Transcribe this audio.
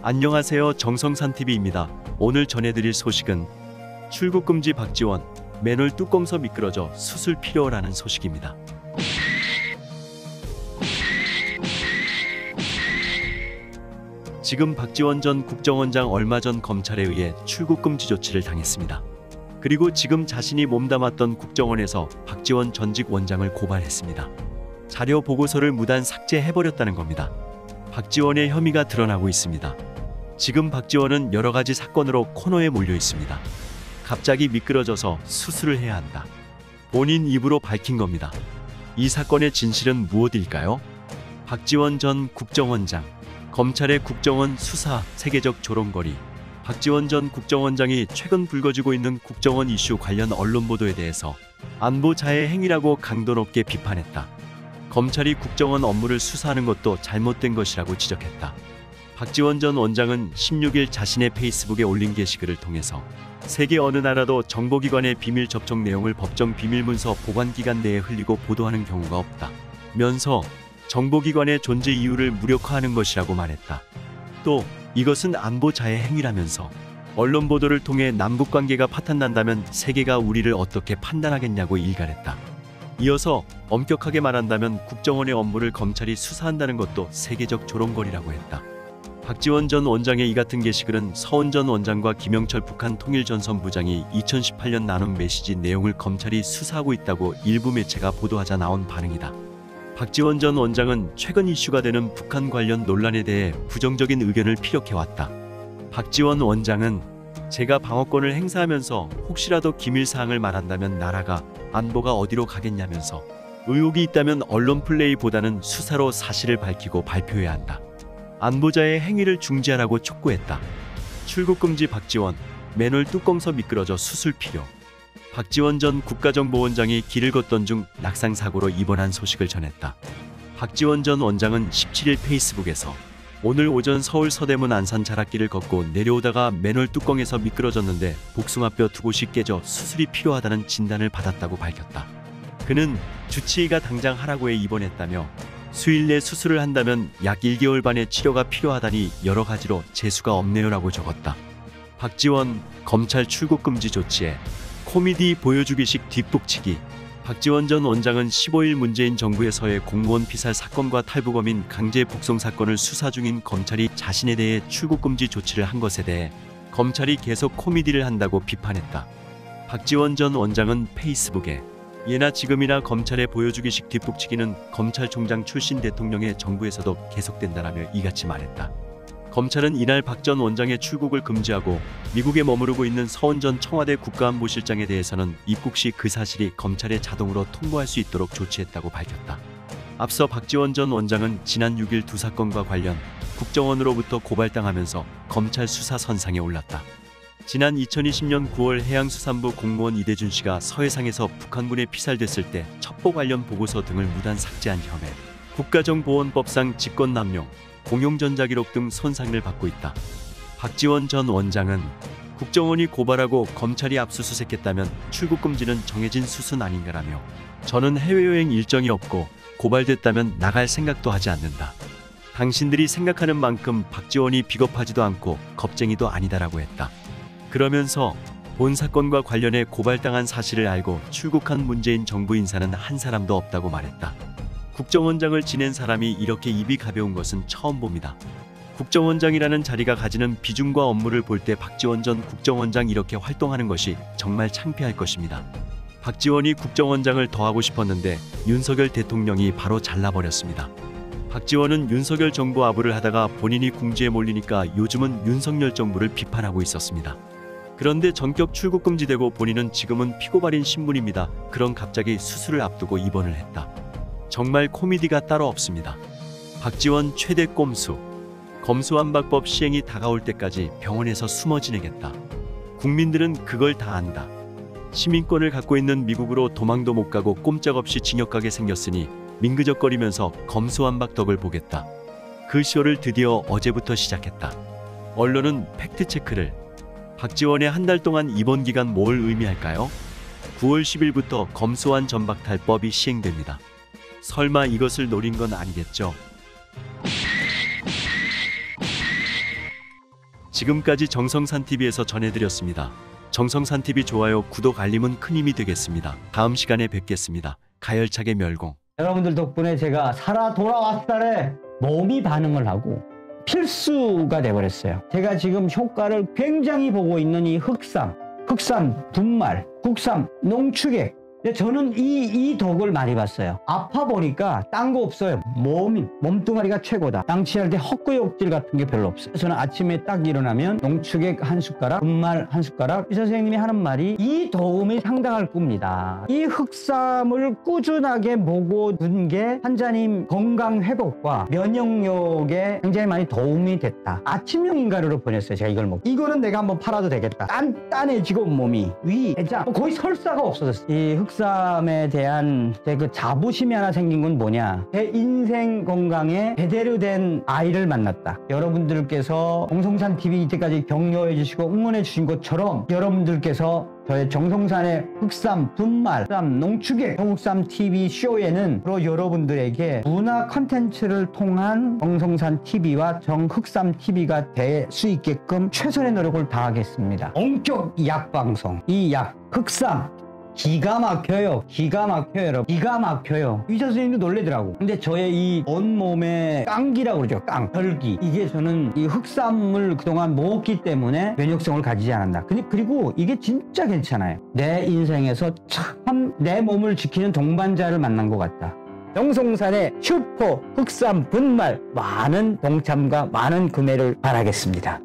안녕하세요. 정성산TV입니다. 오늘 전해드릴 소식은 출국금지 박지원, 맨홀 뚜껑서 미끄러져 수술 필요라는 소식입니다. 지금 박지원 전 국정원장 얼마 전 검찰에 의해 출국금지 조치를 당했습니다. 그리고 지금 자신이 몸담았던 국정원에서 박지원 전직 원장을 고발했습니다. 자료 보고서를 무단 삭제해버렸다는 겁니다. 박지원의 혐의가 드러나고 있습니다. 지금 박지원은 여러 가지 사건으로 코너에 몰려 있습니다. 갑자기 미끄러져서 수술을 해야 한다. 본인 입으로 밝힌 겁니다. 이 사건의 진실은 무엇일까요? 박지원 전 국정원장, 검찰의 국정원 수사 세계적 조롱거리. 박지원 전 국정원장이 최근 불거지고 있는 국정원 이슈 관련 언론 보도에 대해서 안보자의 행위라고 강도 높게 비판했다. 검찰이 국정원 업무를 수사하는 것도 잘못된 것이라고 지적했다. 박지원 전 원장은 16일 자신의 페이스북에 올린 게시글을 통해서 세계 어느 나라도 정보기관의 비밀 접촉 내용을 법정 비밀문서 보관기간 내에 흘리고 보도하는 경우가 없다 면서 정보기관의 존재 이유를 무력화하는 것이라고 말했다. 또 이것은 안보자의 행위라면서 언론 보도를 통해 남북관계가 파탄난다면 세계가 우리를 어떻게 판단하겠냐고 일갈했다. 이어서 엄격하게 말한다면 국정원의 업무를 검찰이 수사한다는 것도 세계적 조롱거리라고 했다. 박지원 전 원장의 이 같은 게시글은 서훈 전 원장과 김영철 북한 통일전선부장이 2018년 나눈 메시지 내용을 검찰이 수사하고 있다고 일부 매체가 보도하자 나온 반응이다. 박지원 전 원장은 최근 이슈가 되는 북한 관련 논란에 대해 부정적인 의견을 피력해왔다. 박지원 원장은 제가 방어권을 행사하면서 혹시라도 기밀사항을 말한다면 나라가 안보가 어디로 가겠냐면서 의혹이 있다면 언론 플레이보다는 수사로 사실을 밝히고 발표해야 한다. 안보자의 행위를 중지하라고 촉구했다. 출국금지 박지원, 맨홀 뚜껑서 미끄러져 수술 필요. 박지원 전 국가정보원장이 길을 걷던 중 낙상사고로 입원한 소식을 전했다. 박지원 전 원장은 17일 페이스북에서 오늘 오전 서울 서대문 안산 자락길을 걷고 내려오다가 맨홀 뚜껑에서 미끄러졌는데 복숭아뼈 두 곳이 깨져 수술이 필요하다는 진단을 받았다고 밝혔다. 그는 주치의가 당장 하라고 해 입원했다며 수일 내 수술을 한다면 약 1개월 반의 치료가 필요하다니 여러 가지로 재수가 없네요라고 적었다. 박지원 검찰 출국금지 조치에 코미디 보여주기식 뒷북치기. 박지원 전 원장은 15일 문재인 정부에서의 공무원 피살 사건과 탈북어민 강제 북송 사건을 수사 중인 검찰이 자신에 대해 출국금지 조치를 한 것에 대해 검찰이 계속 코미디를 한다고 비판했다. 박지원 전 원장은 페이스북에 예나 지금이나 검찰의 보여주기식 뒷북치기는 검찰총장 출신 대통령의 정부에서도 계속된다라며 이같이 말했다. 검찰은 이날 박 전 원장의 출국을 금지하고 미국에 머무르고 있는 서훈 전 청와대 국가안보실장에 대해서는 입국 시 그 사실이 검찰에 자동으로 통보할 수 있도록 조치했다고 밝혔다. 앞서 박지원 전 원장은 지난 6일 두 사건과 관련 국정원으로부터 고발당하면서 검찰 수사 선상에 올랐다. 지난 2020년 9월 해양수산부 공무원 이대준 씨가 서해상에서 북한군에 피살됐을 때 첩보 관련 보고서 등을 무단 삭제한 혐의, 국가정보원법상 직권남용, 공용전자기록 등 손상을 받고 있다. 박지원 전 원장은 국정원이 고발하고 검찰이 압수수색했다면 출국금지는 정해진 수순 아닌가라며 저는 해외여행 일정이 없고 고발됐다면 나갈 생각도 하지 않는다. 당신들이 생각하는 만큼 박지원이 비겁하지도 않고 겁쟁이도 아니다라고 했다. 그러면서 본 사건과 관련해 고발당한 사실을 알고 출국한 문재인 정부 인사는 한 사람도 없다고 말했다. 국정원장을 지낸 사람이 이렇게 입이 가벼운 것은 처음 봅니다. 국정원장이라는 자리가 가지는 비중과 업무를 볼 때 박지원 전 국정원장 이렇게 활동하는 것이 정말 창피할 것입니다. 박지원이 국정원장을 더 하고 싶었는데 윤석열 대통령이 바로 잘라버렸습니다. 박지원은 윤석열 정부 아부를 하다가 본인이 궁지에 몰리니까 요즘은 윤석열 정부를 비판하고 있었습니다. 그런데 전격 출국금지되고 본인은 지금은 피고발인 신분입니다. 그럼 갑자기 수술을 앞두고 입원을 했다. 정말 코미디가 따로 없습니다. 박지원 최대 꼼수. 검수완박법 시행이 다가올 때까지 병원에서 숨어 지내겠다. 국민들은 그걸 다 안다. 시민권을 갖고 있는 미국으로 도망도 못 가고 꼼짝없이 징역 가게 생겼으니 민그적거리면서 검수완박 덕을 보겠다. 그 쇼를 드디어 어제부터 시작했다. 언론은 팩트체크를. 박지원의 한 달 동안 입원 기간 뭘 의미할까요? 9월 10일부터 검수완 전박탈법이 시행됩니다. 설마 이것을 노린 건 아니겠죠? 지금까지 정성산TV에서 전해드렸습니다. 정성산TV 좋아요, 구독, 알림은 큰 힘이 되겠습니다. 다음 시간에 뵙겠습니다. 가열차게 멸공. 여러분들 덕분에 제가 살아 돌아왔다래 몸이 반응을 하고 필수가 돼버렸어요. 제가 지금 효과를 굉장히 보고 있는 이 흑삼 분말, 국삼, 농축액. 저는 이 덕을 많이 봤어요. 아파 보니까 딴 거 없어요. 몸뚱아리가 최고다. 양치할 때 헛구역질 같은 게 별로 없어요. 저는 아침에 딱 일어나면 농축액 한 숟가락, 분말 한 숟가락. 의사 선생님이 하는 말이 이 도움이 상당할 겁니다. 이 흑삼을 꾸준하게 먹고 둔 게 환자님 건강 회복과 면역력에 굉장히 많이 도움이 됐다. 아침형 인간으로 보냈어요. 제가 이걸 먹고. 이거는 내가 한번 팔아도 되겠다. 단단해지고 몸이 위, 해장, 거의 설사가 없어졌어요. 이 흑삼에 대한 제 그 자부심이 하나 생긴 건 뭐냐, 제 인생 건강에 제대로 된 아이를 만났다. 여러분들께서 정성산TV 이때까지 격려해 주시고 응원해 주신 것처럼 여러분들께서 저의 정성산의 흑삼, 분말, 흑삼, 농축액, 정흑삼TV 쇼에는 바로 여러분들에게 문화 컨텐츠를 통한 정성산TV와 정흑삼TV가 될 수 있게끔 최선의 노력을 다하겠습니다. 원격 약방송, 이 약 흑삼 기가 막혀요. 여러분. 기가 막혀요. 의사 선생님도 놀래더라고. 근데 저의 이 온몸의 깡기라고 그러죠. 혈기. 이게 저는 이 흑삼을 그동안 먹었기 때문에 면역성을 가지지 않았나. 그리고 이게 진짜 괜찮아요. 내 인생에서 참 내 몸을 지키는 동반자를 만난 것 같다. 정성산의 슈퍼 흑삼 분말 많은 동참과 많은 구매를 바라겠습니다.